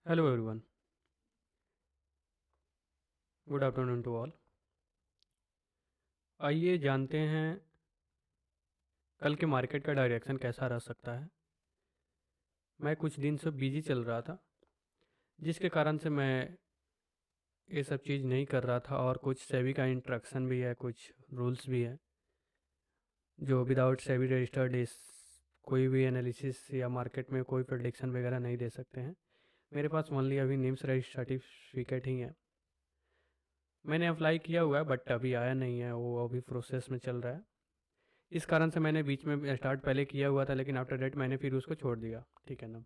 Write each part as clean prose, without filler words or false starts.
Hello everyone, good afternoon to all. आइए जानते हैं कल के मार्केट का डायरेक्शन कैसा रह सकता है। मैं कुछ दिन से बिजी चल रहा था, जिसके कारण से मैं ये सब चीज़ नहीं कर रहा था, और कुछ सेबी का इंस्ट्रक्शन भी है, कुछ रूल्स भी है जो विदाउट सेबी रजिस्टर्ड इस कोई भी एनालिसिस या मार्केट में कोई प्रेडिक्शन वगैरह नहीं दे सकते हैं। मेरे पास ओनली अभी निम्स रजिस्टर सर्टिफिकेट ही है। मैंने अप्लाई किया हुआ है बट अभी आया नहीं है, वो अभी प्रोसेस में चल रहा है। इस कारण से मैंने बीच में स्टार्ट पहले किया हुआ था, लेकिन आफ्टर डेट मैंने फिर उसको छोड़ दिया। ठीक है ना।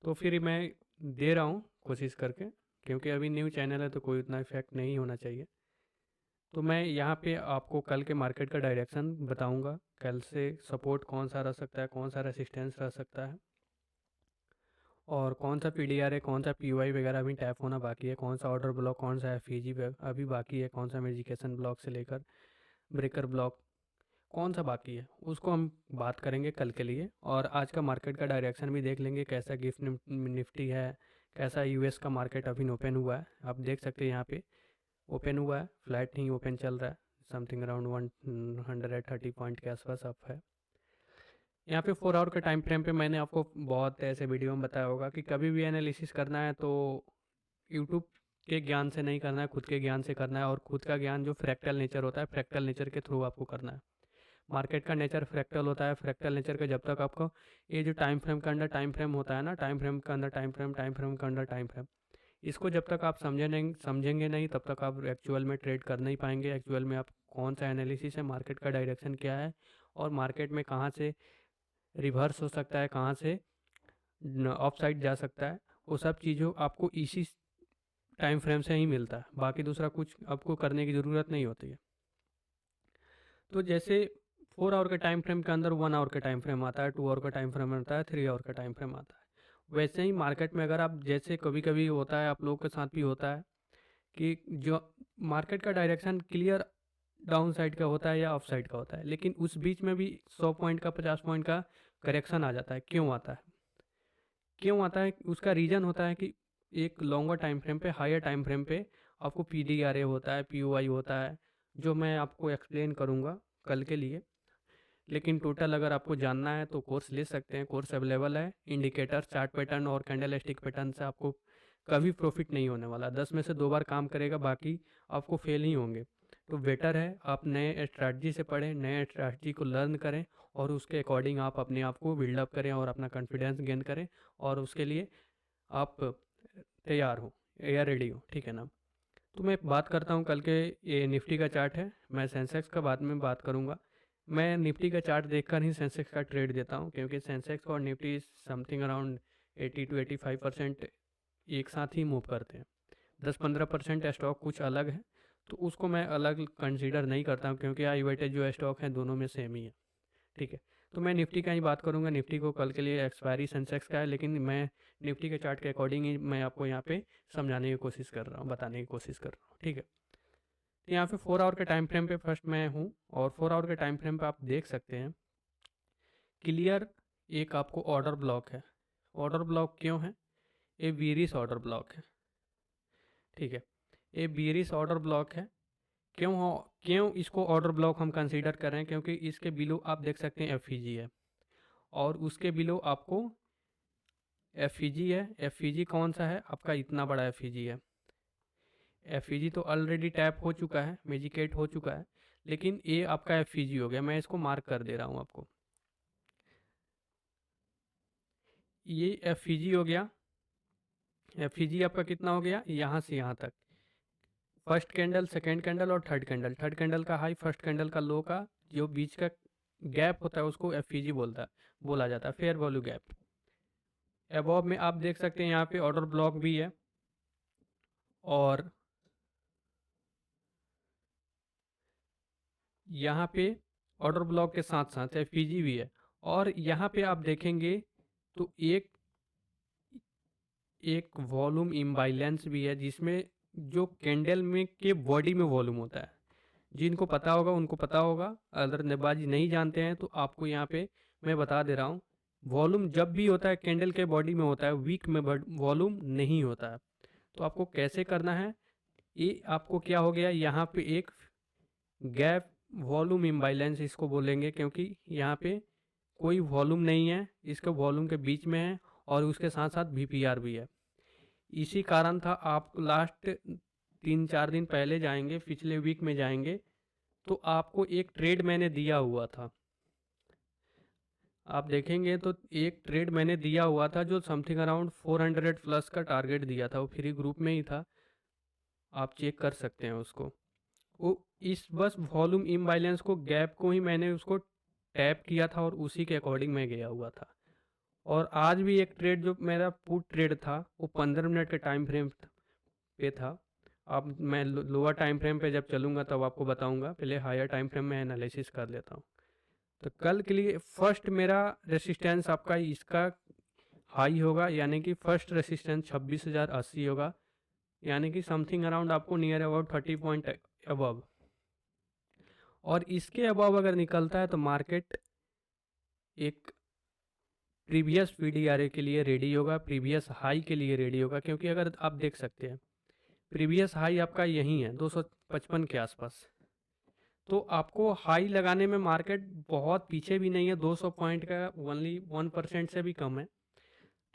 तो फिर मैं दे रहा हूँ कोशिश करके, क्योंकि अभी न्यू चैनल है तो कोई उतना इफेक्ट नहीं होना चाहिए। तो मैं यहाँ पे आपको कल के मार्केट का डायरेक्शन बताऊँगा। कल से सपोर्ट कौन सा रह सकता है, कौन सा रेसिस्टेंस रह सकता है, और कौन सा पीडीआर है, कौन सा पीओआई वगैरह अभी टैप होना बाकी है, कौन सा ऑर्डर ब्लॉक, कौन सा एफईजी अभी बाकी है, कौन सा मेडिकेशन ब्लॉक से लेकर ब्रेकर ब्लॉक कौन सा बाकी है, उसको हम बात करेंगे कल के लिए। और आज का मार्केट का डायरेक्शन भी देख लेंगे, कैसा गिफ्ट निफ्टी है, कैसा यूएस का मार्केट अभी ओपन हुआ है। आप देख सकते हैं यहाँ पे ओपन हुआ है, फ्लैट नहीं ओपन चल रहा है, समथिंग अराउंड 130 पॉइंट के आसपास अप है। यहाँ पे 4 आवर के टाइम फ्रेम पे मैंने आपको बहुत ऐसे वीडियो में बताया होगा कि कभी भी एनालिसिस करना है तो यूट्यूब के ज्ञान से नहीं करना है, खुद के ज्ञान से करना है। और खुद का ज्ञान जो फ्रैक्टल नेचर होता है, फ्रैक्टल नेचर के थ्रू आपको करना है। मार्केट का नेचर फ्रैक्टल होता है। फ्रैक्टल नेचर का जब तक आपको ये जो टाइम फ्रेम के अंदर टाइम फ्रेम होता है ना, टाइम फ्रेम के अंदर टाइम फ्रेम, टाइम फ्रेम के अंदर टाइम फ्रेम, इसको जब तक आप समझेंगे नहीं तब तक आप एक्चुअल में ट्रेड कर नहीं पाएंगे। एक्चुअल में आप कौन सा एनालिसिस है, मार्केट का डायरेक्शन क्या है, और मार्केट में कहाँ से रिवर्स हो सकता है, कहाँ से ऑफ साइड जा सकता है, वो सब चीज़ों आपको इसी टाइम फ्रेम से ही मिलता है। बाकी दूसरा कुछ आपको करने की ज़रूरत नहीं होती है। तो जैसे 4 आवर के टाइम फ्रेम के अंदर 1 आवर का टाइम फ्रेम आता है, 2 आवर का टाइम फ्रेम आता है, 3 आवर का टाइम फ्रेम आता है। वैसे ही मार्केट में अगर आप, जैसे कभी कभी होता है, आप लोगों के साथ भी होता है कि जो मार्केट का डायरेक्शन क्लियर डाउन साइड का होता है या ऑफ साइड का होता है, लेकिन उस बीच में भी 100 पॉइंट का, 50 पॉइंट का करेक्शन आ जाता है। क्यों आता है? क्यों आता है? उसका रीज़न होता है कि एक लॉन्गर टाइम फ्रेम पे, हायर टाइम फ्रेम पे आपको पी डी आर ए होता है, पी ओ आई होता है, जो मैं आपको एक्सप्लेन करूँगा कल के लिए। लेकिन टोटल अगर आपको जानना है तो कोर्स ले सकते हैं, कोर्स अवेलेबल है। इंडिकेटर, चार्ट पैटर्न और कैंडल स्टिक पैटर्न से आपको कभी प्रॉफिट नहीं होने वाला। 10 में से 2 बार काम करेगा, बाकी आपको फेल ही होंगे। तो बेटर है आप नए स्ट्रैटी से पढ़ें, नए स्ट्रैटी को लर्न करें, और उसके अकॉर्डिंग आप अपने आप को बिल्डअप करें और अपना कॉन्फिडेंस गेन करें, और उसके लिए आप तैयार हो या रेडी हो। ठीक है ना। तो मैं बात करता हूँ कल के, ये निफ्टी का चार्ट है। मैं सेंसेक्स का बाद में बात करूँगा। मैं निफ्टी का चार्ट देखकर ही सेंसेक्स का ट्रेड देता हूँ, क्योंकि सेंसेक्स और निफ्टी समथिंग अराउंड 80 to 85% एक साथ ही मूव करते हैं। 10-15% स्टॉक कुछ अलग है, तो उसको मैं अलग कंसीडर नहीं करता हूँ, क्योंकि आई वेटेज जो स्टॉक हैं दोनों में सेम ही है। ठीक है। तो मैं निफ्टी का ही बात करूंगा। निफ्टी को कल के लिए एक्सपायरी सेंसेक्स का है, लेकिन मैं निफ्टी के चार्ट के अकॉर्डिंग ही मैं आपको यहाँ पे समझाने की कोशिश कर रहा हूँ, बताने की कोशिश कर रहा हूँ। ठीक है। तो यहाँ पे 4 आवर के टाइम फ्रेम पे फर्स्ट मैं हूँ, और 4 आवर के टाइम फ्रेम पे आप देख सकते हैं क्लियर एक आपको ऑर्डर ब्लॉक है। ऑर्डर ब्लॉक क्यों है? ये बीरिस ऑर्डर ब्लॉक है। ठीक है। ये बीरिस ऑर्डर ब्लॉक है। क्यों हो? क्यों इसको ऑर्डर ब्लॉक हम कंसीडर कर रहे हैं? क्योंकि इसके बिलो आप देख सकते हैं एफईजी है, और उसके बिलो आपको एफईजी है। एफईजी कौन सा है? आपका इतना बड़ा एफईजी है। एफईजी तो ऑलरेडी टैप हो चुका है, मेजिकेट हो चुका है, लेकिन ये आपका एफईजी हो गया। मैं इसको मार्क कर दे रहा हूँ आपको। ये एफईजी हो गया। एफईजी आपका कितना हो गया? यहाँ से यहाँ तक। फर्स्ट कैंडल, सेकेंड कैंडल और थर्ड कैंडल। थर्ड कैंडल का हाई, फर्स्ट कैंडल का लो का जो बीच का गैप होता है उसको एफईजी बोला जाता है, फेयर वैल्यू गैप। अबव में आप देख सकते हैं यहाँ पे ऑर्डर ब्लॉक भी है, और यहाँ पे ऑर्डर ब्लॉक के साथ साथ एफईजी भी है। और यहाँ पे आप देखेंगे तो एक एक वॉल्यूम इम्बाइलेंस भी है, जिसमें जो कैंडल में के बॉडी में वॉल्यूम होता है। जिनको पता होगा उनको पता होगा, अगर नेबाजी नहीं जानते हैं तो आपको यहाँ पे मैं बता दे रहा हूँ। वॉल्यूम जब भी होता है कैंडल के बॉडी में होता है, वीक में वॉल्यूम नहीं होता है। तो आपको कैसे करना है, ये आपको क्या हो गया, यहाँ पे एक गैप वॉल्यूम इम्बाइलेंस इसको बोलेंगे, क्योंकि यहाँ पे कोई वॉल्यूम नहीं है, इसके वॉल्यूम के बीच में है और उसके साथ साथ वीपीआर भी है। इसी कारण था, आप लास्ट 3-4 दिन पहले जाएंगे, पिछले वीक में जाएंगे, तो आपको एक ट्रेड मैंने दिया हुआ था, आप देखेंगे तो एक ट्रेड मैंने दिया हुआ था जो समथिंग अराउंड 400 प्लस का टारगेट दिया था, वो फ्री ग्रुप में ही था, आप चेक कर सकते हैं उसको। वो इस बस वॉल्यूम इम्बाइलेंस को, गैप को ही मैंने उसको टैप किया था और उसी के अकॉर्डिंग मैं गया हुआ था। और आज भी एक ट्रेड जो मेरा पुट ट्रेड था वो 15 मिनट के टाइम फ्रेम पे था। अब मैं लोअर टाइम फ्रेम पे जब चलूँगा तब आपको बताऊंगा, पहले हायर टाइम फ्रेम में एनालिसिस कर लेता हूँ। तो कल के लिए फर्स्ट मेरा रेसिस्टेंस आपका इसका हाई होगा, यानी कि फर्स्ट रेसिस्टेंस 26,080 होगा, यानी कि समथिंग अराउंड आपको नियर अबाउट 30 पॉइंट अबव। और इसके अबव अगर निकलता है तो मार्केट एक प्रीवियस वीडीआरए के लिए रेडी होगा, प्रीवियस हाई के लिए रेडी होगा, क्योंकि अगर आप देख सकते हैं प्रीवियस हाई आपका यही है 255 के आसपास। तो आपको हाई लगाने में मार्केट बहुत पीछे भी नहीं है, 200 पॉइंट का ओनली 1% से भी कम है।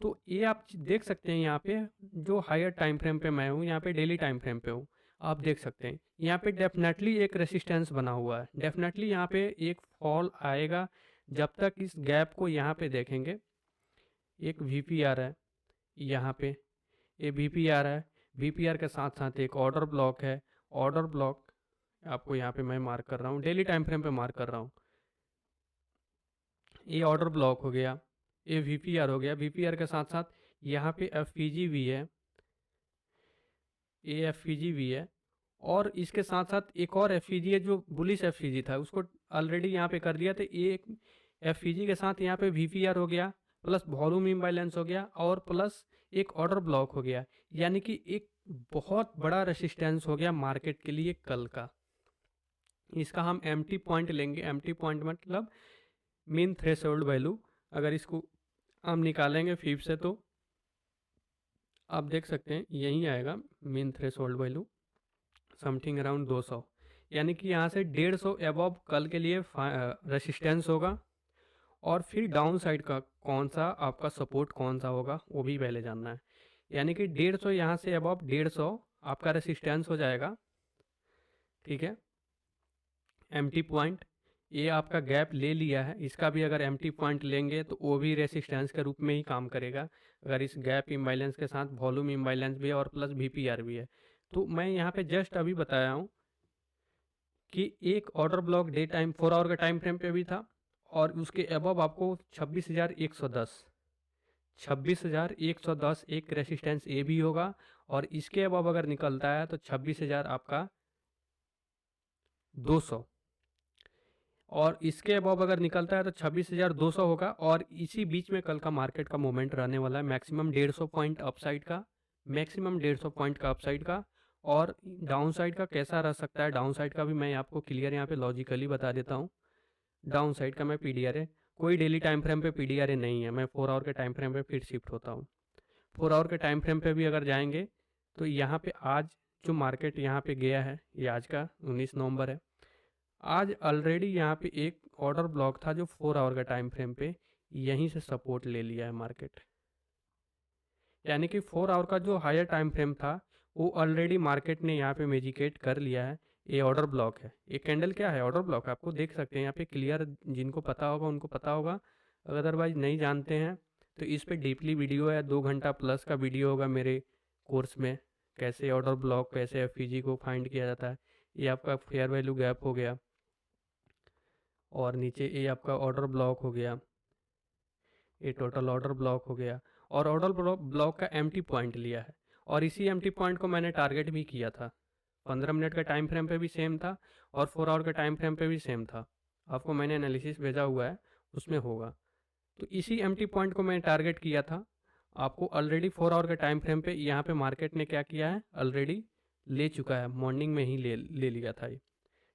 तो ये आप देख सकते हैं, यहाँ पे जो हायर टाइम फ्रेम पे मैं हूँ, यहाँ पे डेली टाइम फ्रेम पे हूँ, आप देख सकते हैं यहाँ पे डेफिनेटली एक रेसिस्टेंस बना हुआ है, डेफिनेटली यहाँ पे एक फॉल आएगा। जब तक इस गैप को यहाँ पे देखेंगे, एक वीपीआर है यहाँ पे, ये वीपीआर है, वीपीआर के साथ साथ एक ऑर्डर ब्लॉक है, ऑर्डर ब्लॉक आपको यहाँ पे मैं मार्क कर रहा हूँ, डेली टाइम फ्रेम पे मार्क कर रहा हूँ, ये ऑर्डर ब्लॉक हो गया, ये वीपीआर हो गया, वीपीआर के साथ साथ यहाँ पे एफपीजी भी है, ये एफपीजी भी है, और इसके साथ साथ एक और एफपीजी है जो बुलिश एफपीजी था, उसको ऑलरेडी यहाँ पे कर दिया, तो ये एफपीजी के साथ यहाँ पे वीपीआर हो गया, प्लस वॉल्यूम इम्बाइलेंस हो गया, और प्लस एक ऑर्डर ब्लॉक हो गया, यानी कि एक बहुत बड़ा रेसिस्टेंस हो गया मार्केट के लिए कल का। इसका हम एम्प्टी पॉइंट लेंगे, एम्प्टी पॉइंट मतलब मीन थ्रेशोल्ड वैल्यू, अगर इसको हम निकालेंगे फीब से तो आप देख सकते हैं यही आएगा mean threshold value, something around 200, यानी कि यहाँ से 150 एबव कल के लिए रेसिस्टेंस होगा। और फिर डाउन साइड का कौन सा आपका सपोर्ट कौन सा होगा वो भी पहले जानना है, यानी कि 150 यहाँ से अबव 150 आपका रेसिस्टेंस हो जाएगा, ठीक है। एम्प्टी पॉइंट ये आपका गैप ले लिया है, इसका भी अगर एम्प्टी पॉइंट लेंगे तो वो भी रेसिस्टेंस के रूप में ही काम करेगा, अगर इस गैप इम्बाइलेंस के साथ वॉल्यूम इम्बाइलेंस भी है और प्लस वीपीआर भी है। तो मैं यहाँ पे जस्ट अभी बताया हूँ कि एक order block day time 4 hour का टाइम फ्रेम पे भी था, और उसके अबव आपको 26,110 एक रेसिस्टेंस ए भी होगा, और इसके अबव अगर निकलता है तो 26,000 आपका 200, और इसके अबव अगर निकलता है तो 26,200 होगा। और इसी बीच में कल का मार्केट का मोमेंट रहने वाला है, मैक्सिमम 150 पॉइंट अपसाइड का, मैक्सिमम 150 पॉइंट का अपसाइड का, और डाउन साइड का कैसा रह सकता है, डाउन साइड का भी मैं आपको क्लियर यहाँ पे लॉजिकली बता देता हूँ। डाउन साइड का मैं पीडीआरए, कोई डेली टाइम फ्रेम पे पीडीआरए नहीं है, मैं 4 आवर के टाइम फ्रेम पे फिर शिफ्ट होता हूँ। 4 आवर के टाइम फ्रेम पे भी अगर जाएंगे तो यहाँ पे आज जो मार्केट यहाँ पे गया है, ये आज का 19 नवंबर है, आज ऑलरेडी यहाँ पे एक ऑर्डर ब्लॉक था जो 4 आवर का टाइम फ्रेम पे यहीं से सपोर्ट ले लिया है मार्केट, यानी कि 4 आवर का जो हायर टाइम फ्रेम था वो ऑलरेडी मार्केट ने यहाँ पे मेजिकेट कर लिया है। ये ऑर्डर ब्लॉक है, ये कैंडल क्या है, ऑर्डर ब्लॉक, आपको देख सकते हैं यहाँ पे क्लियर, जिनको पता होगा उनको पता होगा, अदरवाइज नहीं जानते हैं तो इस पे डीपली वीडियो है, 2 घंटा प्लस का वीडियो होगा मेरे कोर्स में, कैसे ऑर्डर ब्लॉक, कैसे एफपीजी को फाइंड किया जाता है। ये आपका फेयर वैल्यू गैप हो गया, और नीचे ये आपका ऑर्डर ब्लॉक हो गया, ये टोटल ऑर्डर ब्लॉक हो गया, और ऑर्डर ब्लॉक का एम्प्टी पॉइंट लिया है, और इसी एम्प्टी पॉइंट को मैंने टारगेट भी किया था। 15 मिनट का टाइम फ्रेम पे भी सेम था, और 4 आवर के टाइम फ्रेम पे भी सेम था, आपको मैंने एनालिसिस भेजा हुआ है उसमें होगा। तो इसी एम्प्टी पॉइंट को मैंने टारगेट किया था, आपको ऑलरेडी 4 आवर के टाइम फ्रेम पे यहाँ पे मार्केट ने क्या किया है, ऑलरेडी ले चुका है, मॉर्निंग में ही ले लिया था ये,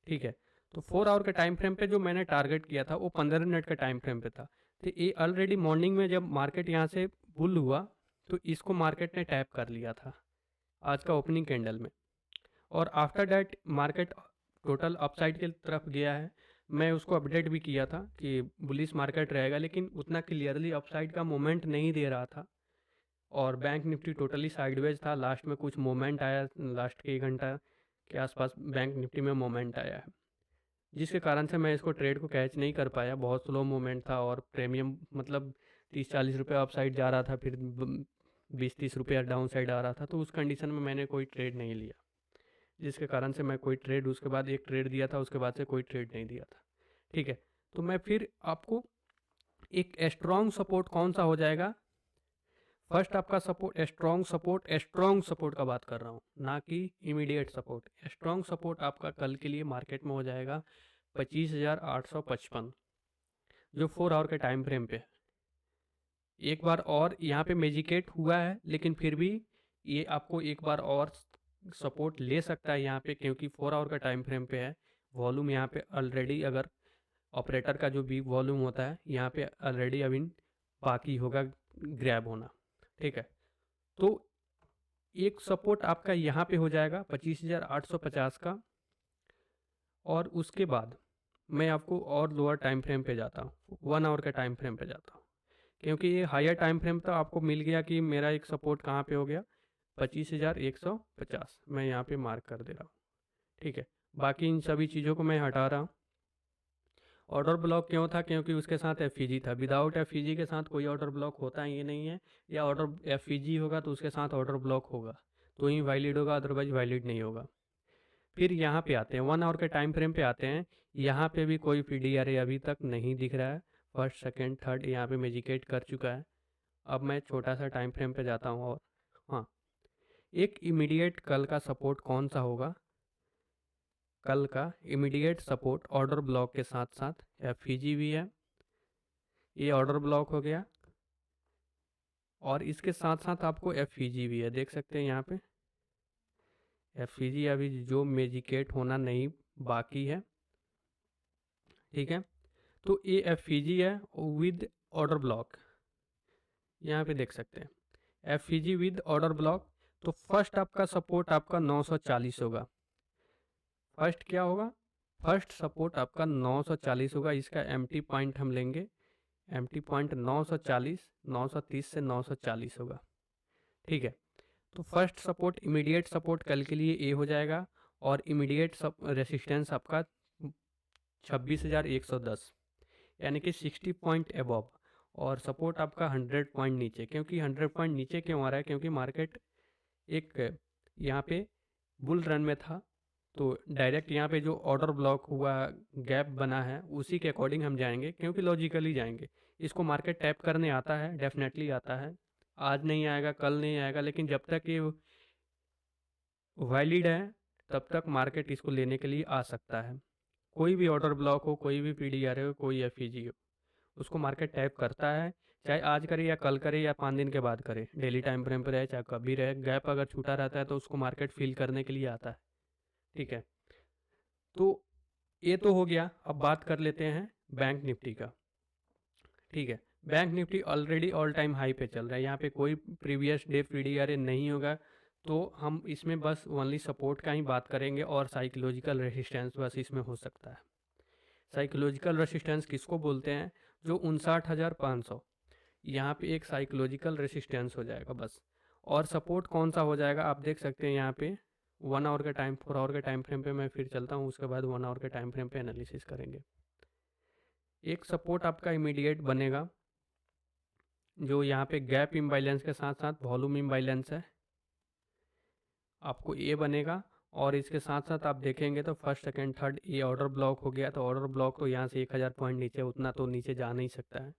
ठीक है। तो 4 आवर के टाइम फ्रेम पे जो मैंने टारगेट किया था वो 15 मिनट का टाइम फ्रेम पे था, तो ये ऑलरेडी मॉर्निंग में जब मार्केट यहाँ से बुल हुआ तो इसको मार्केट ने टैप कर लिया था आज का ओपनिंग कैंडल में, और after that market total upside की तरफ गया है। मैं उसको अपडेट भी किया था कि बुलिश मार्केट रहेगा, लेकिन उतना क्लियरली अपसाइड का मोमेंट नहीं दे रहा था और बैंक निफ्टी टोटली साइडवेज था। लास्ट में कुछ मोमेंट आया, लास्ट के 1 घंटा के आसपास बैंक निफ्टी में मोमेंट आया है, जिसके कारण से मैं इसको ट्रेड को कैच नहीं कर पाया। बहुत स्लो मोमेंट था और प्रीमियम मतलब 30-40 रुपये अप साइड जा रहा था, फिर 20-30 रुपया डाउन साइड आ रहा था। तो उस कंडीशन में मैंने कोई ट्रेड नहीं लिया, जिसके कारण से मैं कोई ट्रेड उसके बाद एक ट्रेड दिया था, उसके बाद से कोई ट्रेड नहीं दिया था। ठीक है, तो मैं फिर आपको एक स्ट्रॉन्ग सपोर्ट कौन सा हो जाएगा, फर्स्ट आपका सपोर्ट स्ट्रॉन्ग सपोर्ट का बात कर रहा हूँ, ना कि इमीडिएट सपोर्ट। स्ट्रॉन्ग सपोर्ट आपका कल के लिए मार्केट में हो जाएगा 25,855, जो 4 आवर के टाइम फ्रेम पे है। एक बार और यहाँ पे मेजिकेट हुआ है, लेकिन फिर भी ये आपको एक बार और सपोर्ट ले सकता है यहाँ पे, क्योंकि 4 आवर का टाइम फ्रेम पे है। वॉल्यूम यहाँ पे ऑलरेडी, अगर ऑपरेटर का जो भी वॉल्यूम होता है यहाँ पे ऑलरेडी अभी बाकी होगा ग्रैब होना। ठीक है, तो एक सपोर्ट आपका यहाँ पे हो जाएगा 25,850 का, और उसके बाद मैं आपको और लोअर टाइम फ्रेम पे जाता हूँ, 1 आवर के टाइम फ्रेम पे जाता हूँ, क्योंकि ये हायर टाइम फ्रेम तो आपको मिल गया कि मेरा एक सपोर्ट कहाँ पे हो गया 25,150, मैं यहाँ पे मार्क कर दे रहा हूँ। ठीक है, बाकी इन सभी चीज़ों को मैं हटा रहा हूँ। ऑर्डर ब्लॉक क्यों था, क्योंकि उसके साथ एफ था। विदाउट एफ के साथ कोई ऑर्डर ब्लॉक होता है ये नहीं है, या ऑर्डर एफ होगा तो उसके साथ ऑर्डर ब्लॉक होगा तो ही वैलिड होगा, अदरवाइज वैलिड नहीं होगा। फिर यहाँ पे आते हैं 1 आवर के टाइम फ्रेम पे आते हैं। यहाँ पे भी कोई पी अभी तक नहीं दिख रहा है। फर्स्ट सेकेंड थर्ड यहाँ पे मेजिकेट कर चुका है। अब मैं छोटा सा टाइम फ्रेम पे जाता हूँ, और हाँ, एक इमीडिएट कल का सपोर्ट कौन सा होगा, कल का इमीडिएट सपोर्ट ऑर्डर ब्लॉक के साथ साथ एफ भी है। ये ऑर्डर ब्लॉक हो गया, और इसके साथ साथ आपको एफ भी है, देख सकते हैं यहाँ पे एफ अभी जो मेजिकेट होना नहीं बाकी है। ठीक है, तो ये एफ है विद ऑर्डर ब्लॉक, यहाँ पे देख सकते हैं एफ विद ऑर्डर ब्लॉक। तो फर्स्ट आपका सपोर्ट आपका 940 होगा। फर्स्ट क्या होगा, फर्स्ट सपोर्ट आपका 940 होगा। इसका एम्प्टी पॉइंट हम लेंगे, एम्प्टी पॉइंट 940, 930 से 940 होगा। ठीक है, तो फर्स्ट सपोर्ट इमीडिएट सपोर्ट कल के लिए ए हो जाएगा, और इमीडिएट रेसिस्टेंस आपका 26,110, यानी कि 60 पॉइंट एबव, और सपोर्ट आपका 100 पॉइंट नीचे। क्योंकि 100 पॉइंट नीचे क्यों आ रहा है, क्योंकि मार्केट एक यहाँ पे बुल रन में था, तो डायरेक्ट यहाँ पे जो ऑर्डर ब्लॉक हुआ गैप बना है उसी के अकॉर्डिंग हम जाएंगे, क्योंकि लॉजिकली जाएंगे। इसको मार्केट टैप करने आता है, डेफिनेटली आता है, आज नहीं आएगा कल नहीं आएगा, लेकिन जब तक ये वैलिड है तब तक मार्केट इसको लेने के लिए आ सकता है। कोई भी ऑर्डर ब्लॉक हो, कोई भी पीडीआर हो, कोई एफ हो, उसको मार्केट टैप करता है, चाहे आज करे या कल करे या 5 दिन के बाद करे, डेली टाइम फ्रेम पर रहे चाहे कभी रहे। गैप अगर छूटा रहता है तो उसको मार्केट फिल करने के लिए आता है। ठीक है, तो ये तो हो गया। अब बात कर लेते हैं बैंक निफ्टी का। ठीक है, bank Nifty already all time high पे चल रहा है, यहाँ पे कोई प्रीवियस डे पीडीआर नहीं होगा, तो हम इसमें बस ओनली सपोर्ट का ही बात करेंगे, और साइकोलॉजिकल रेसिस्टेंस बस इसमें हो सकता है। साइकोलॉजिकल रेसिस्टेंस किसको बोलते हैं, जो 59,500, यहाँ पे एक साइकोलॉजिकल रेसिस्टेंस हो जाएगा बस। और सपोर्ट कौन सा हो जाएगा आप देख सकते हैं यहाँ पे 1 आवर के टाइम 4 आवर के टाइम फ्रेम पे मैं फिर चलता हूँ, उसके बाद 1 आवर के टाइम फ्रेम पे एनालिसिस करेंगे। एक सपोर्ट आपका इमीडिएट बनेगा, जो यहाँ पे गैप इम्बाइलेंस के साथ साथ वॉल्यूम इम्बाइलेंस है, आपको ये बनेगा। और इसके साथ साथ आप देखेंगे तो फर्स्ट सेकंड थर्ड ये ऑर्डर ब्लॉक हो गया, तो ऑर्डर ब्लॉक तो यहाँ से 1,000 पॉइंट नीचे, उतना तो नीचे जा नहीं सकता है,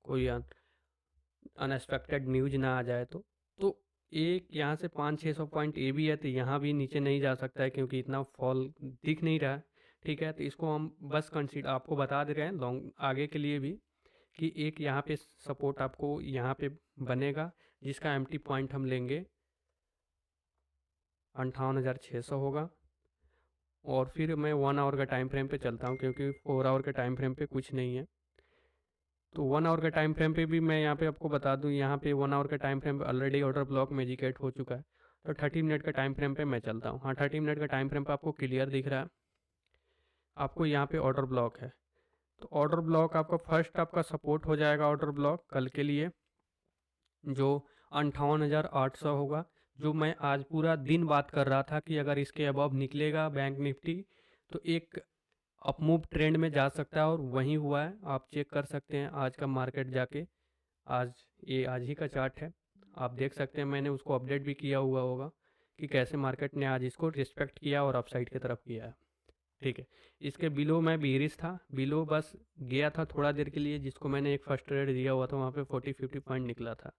कोई अनएक्सपेक्टेड न्यूज ना आ जाए तो एक यहाँ से 500-600 पॉइंट ए भी है, तो यहाँ भी नीचे नहीं जा सकता है, क्योंकि इतना फॉल दिख नहीं रहा है। ठीक है, तो इसको हम बस कंसीडर आपको बता दे रहे हैं लॉन्ग आगे के लिए भी, कि एक यहाँ पे सपोर्ट आपको यहाँ पे बनेगा, जिसका एम्प्टी पॉइंट हम लेंगे 58,600 होगा। और फिर मैं 1 आवर का टाइम फ्रेम पे चलता हूँ, क्योंकि 4 आवर के टाइम फ्रेम पे कुछ नहीं है। तो 1 आवर का टाइम फ्रेम पे भी मैं यहाँ पे आपको बता दूँ, यहाँ पे 1 आवर का टाइम फ्रेम पे ऑलरेडी ऑर्डर ब्लॉक मेजिकेट हो चुका है। तो 30 मिनट का टाइम फ्रेम पे मैं चलता हूँ। हाँ, 30 मिनट का टाइम फ्रेम पे आपको क्लियर दिख रहा है, आपको यहाँ पे ऑर्डर ब्लॉक है। तो ऑर्डर ब्लॉक आपका फर्स्ट आपका सपोर्ट हो जाएगा ऑर्डर ब्लॉक कल के लिए, जो 58,800 होगा, जो मैं आज पूरा दिन बात कर रहा था कि अगर इसके अबव निकलेगा बैंक निफ्टी तो एक अपमूव ट्रेंड में जा सकता है, और वही हुआ है। आप चेक कर सकते हैं आज का मार्केट जाके, आज ही का चार्ट है, आप देख सकते हैं। मैंने उसको अपडेट भी किया हुआ होगा कि कैसे मार्केट ने आज इसको रिस्पेक्ट किया और अपसाइड की तरफ किया है। ठीक है, इसके बिलो मैं बीरिश था, बिलो बस गया था थोड़ा देर के लिए, जिसको मैंने एक फर्स्ट ट्रेड दिया हुआ था, वहाँ पे 40-50 पॉइंट निकला था।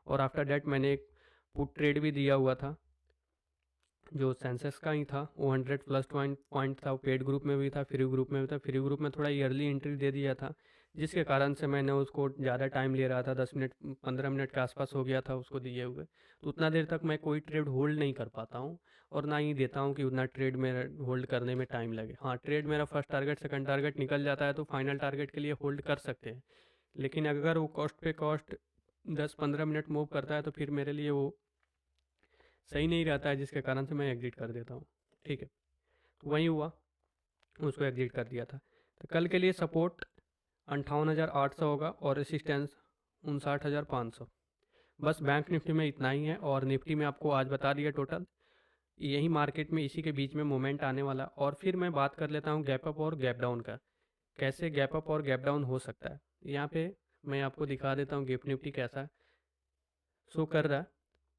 और आफ्टर डेट मैंने एक पुट ट्रेड भी दिया हुआ था, जो सेंसेक्स का ही था, वो 100 प्लस पॉइंट था, वो पेड ग्रुप में भी था, फ्री ग्रुप में भी था। फ्री ग्रुप में थोड़ा ईयरली एंट्री दे दिया था, जिसके कारण से मैंने उसको ज़्यादा टाइम ले रहा था, 10 मिनट 15 मिनट के आसपास हो गया था उसको दिए हुए। तो उतना देर तक मैं कोई ट्रेड होल्ड नहीं कर पाता हूँ, और ना ही देता हूँ कि उतना ट्रेड में होल्ड करने में टाइम लगे। हाँ, ट्रेड मेरा फर्स्ट टारगेट सेकंड टारगेट निकल जाता है तो फाइनल टारगेट के लिए होल्ड कर सकते हैं, लेकिन अगर वो कॉस्ट पे कॉस्ट 10-15 मिनट मूव करता है तो फिर मेरे लिए वो सही नहीं रहता है, जिसके कारण से मैं एग्जिट कर देता हूँ। ठीक है, तो वही हुआ, उसको एग्जिट कर दिया था। तो कल के लिए सपोर्ट 58,800 होगा और रेसिस्टेंस 59,500। बस बैंक निफ्टी में इतना ही है, और निफ्टी में आपको आज बता दिया टोटल। यही मार्केट में इसी के बीच में मोमेंट आने वाला। और फिर मैं बात कर लेता हूँ गैप अप और गैप डाउन का, कैसे गैप अप और गैप डाउन हो सकता है। यहाँ पे मैं आपको दिखा देता हूँ गिफ्ट निफ्टी कैसा शो कर रहा है।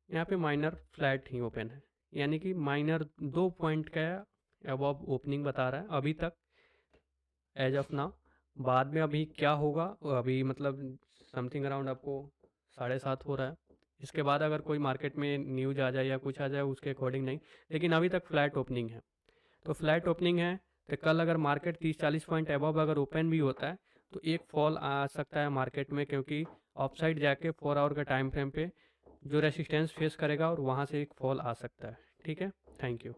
यहाँ पे माइनर फ्लैट ही ओपन है, यानी कि माइनर 2 पॉइंट का अबव ओपनिंग बता रहा है अभी तक एज ऑफ नाउ। बाद में अभी क्या होगा, अभी मतलब समथिंग अराउंड आपको 7:30 हो रहा है। इसके बाद अगर कोई मार्केट में न्यूज आ जाए या कुछ आ जाए उसके अकॉर्डिंग नहीं, लेकिन अभी तक फ्लैट ओपनिंग है। तो फ्लैट ओपनिंग है, तो कल अगर मार्केट 30-40 पॉइंट अबव अगर ओपन भी होता है तो एक फॉल आ सकता है मार्केट में, क्योंकि ऑफसाइड जाके 4 आवर का टाइम फ्रेम पे जो रेसिस्टेंस फेस करेगा और वहाँ से एक फॉल आ सकता है। ठीक है, थैंक यू।